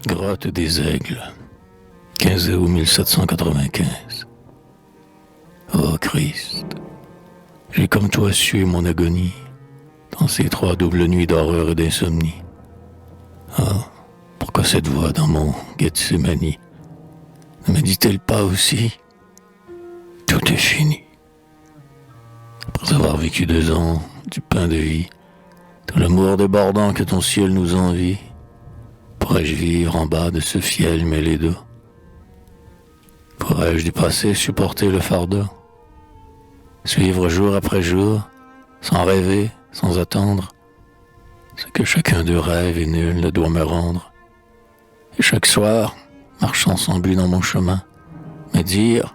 Grotte des Aigles, 15 août 1795. Oh Christ, j'ai comme toi sué mon agonie dans ces 3 doubles nuits d'horreur et d'insomnie. Ah, pourquoi cette voix dans mon Gethsémani ne me dit-elle pas aussi tout est fini? Après avoir vécu 2 ans du pain de vie, de l'amour débordant que ton ciel nous envie, pourrais-je vivre en bas de ce fiel mêlé d'eau? Pourrais-je du passé supporter le fardeau? Suivre jour après jour, sans rêver, sans attendre, ce que chacun d'eux rêve et nul ne doit me rendre. Et chaque soir, marchant sans but dans mon chemin, me dire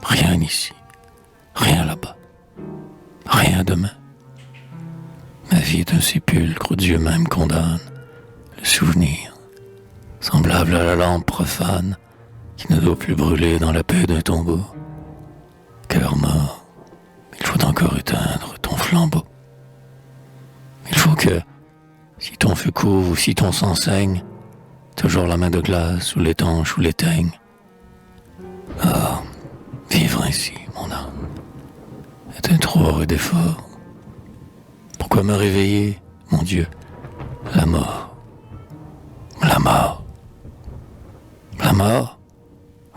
rien ici, rien là-bas, rien demain. Ma vie est un sépulcre où Dieu même condamne le souvenir, semblable à la lampe profane qui ne doit plus brûler dans la paix d'un tombeau. Cœur mort, il faut encore éteindre ton flambeau. Il faut que, si ton feu couve ou si ton sang saigne, toujours la main de glace ou l'étanche ou l'éteigne. Ah, vivre ainsi, mon âme, est un trop heureux d'effort. Pourquoi me réveiller, mon Dieu? La mort. La mort. La mort?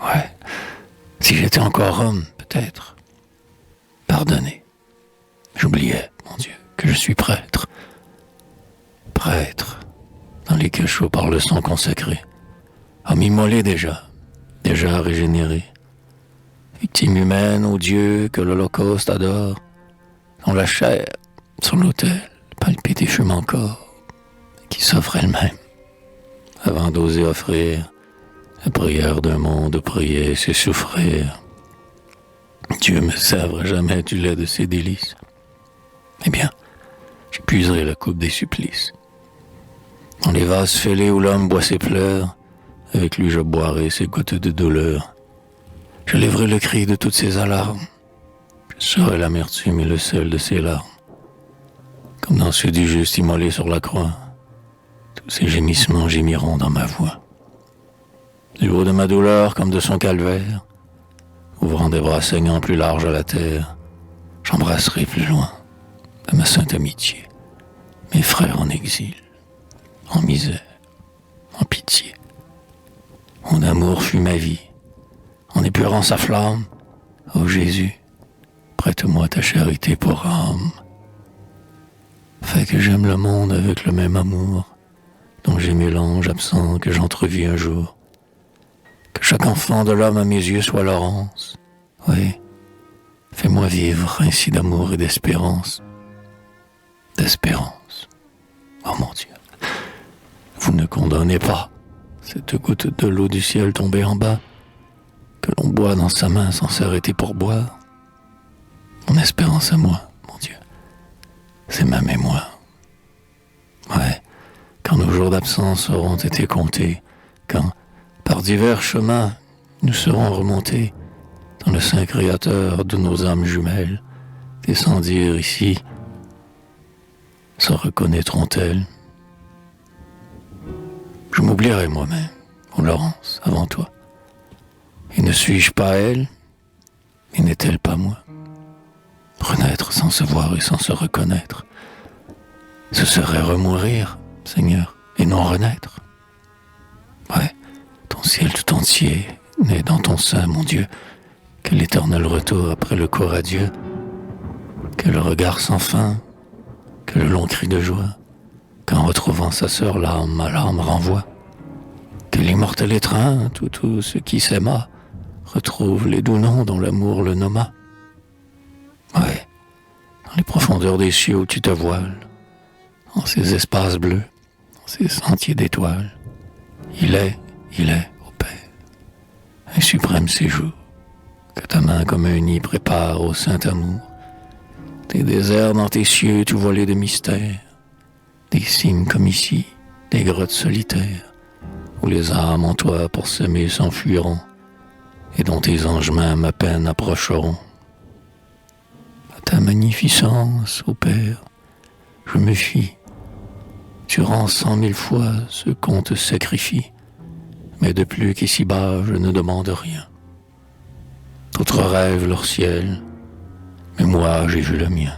Ouais. Si j'étais encore homme, peut-être. Pardonnez. J'oubliais, mon Dieu, que je suis prêtre. Prêtre, dans les cachots par le sang consacré. Homme immolé déjà régénéré. Victime humaine au Dieu que l'Holocauste adore, dont la chair, sur l'autel, palpite et fume encore, qui s'offre elle-même, avant d'oser offrir la prière d'un monde où prier, c'est souffrir. Dieu me sèvre jamais du lait de ses délices. Eh bien, j'épuiserai la coupe des supplices. Dans les vases fêlés où l'homme boit ses pleurs, avec lui je boirai ses gouttes de douleur. Je lèverai le cri de toutes ses alarmes. Je serai l'amertume et le sel de ses larmes. Comme dans ceux du juste immolé sur la croix, tous ces gémissements gémiront dans ma voix. Du haut de ma douleur comme de son calvaire, ouvrant des bras saignants plus larges à la terre, j'embrasserai plus loin de ma sainte amitié mes frères en exil, en misère, en pitié. Mon amour fut ma vie, en épurant sa flamme. Ô Jésus, prête-moi ta charité pour âme. Fais que j'aime le monde avec le même amour, dont j'ai mélange absent que j'entrevis un jour. Que chaque enfant de l'homme à mes yeux soit Laurence. Oui, fais-moi vivre ainsi d'amour et d'espérance. D'espérance. Oh mon Dieu, vous ne condamnez pas cette goutte de l'eau du ciel tombée en bas, que l'on boit dans sa main sans s'arrêter pour boire. Mon espérance à moi, mon Dieu, c'est ma mémoire. Ouais, quand nos jours d'absence auront été comptés, quand, par divers chemins, nous serons remontés dans le Saint Créateur de nos âmes jumelles, descendir ici, se reconnaîtront-elles? Je m'oublierai moi-même, ô Laurence, avant toi. Et ne suis-je pas elle, et n'est-elle pas moi? Renaître sans se voir et sans se reconnaître, ce serait remourir, Seigneur, et non renaître. Ouais, ton ciel tout entier naît dans ton sein, mon Dieu. Quel éternel retour après le cours à Dieu. Quel regard sans fin, quel long cri de joie, qu'en retrouvant sa sœur l'âme à l'âme renvoie. Quel immortel étreint, tout ce qui s'aima retrouve les doux noms dont l'amour le nomma. Ouais, dans les profondeurs des cieux où tu te voiles, dans ces espaces bleus, dans ces sentiers d'étoiles, il est, ô Père, un suprême séjour, que ta main comme un nid prépare au saint amour. Des déserts dans tes cieux tout voilés de mystère, des cimes comme ici, des grottes solitaires, où les âmes en toi pour s'aimer s'enfuiront, et dont tes anges même à peine approcheront. À ta magnificence, ô Père, je me fie. Tu rends 100 000 fois ce qu'on te sacrifie, mais de plus qu'ici-bas je ne demande rien. D'autres rêvent leur ciel, mais moi j'ai vu le mien.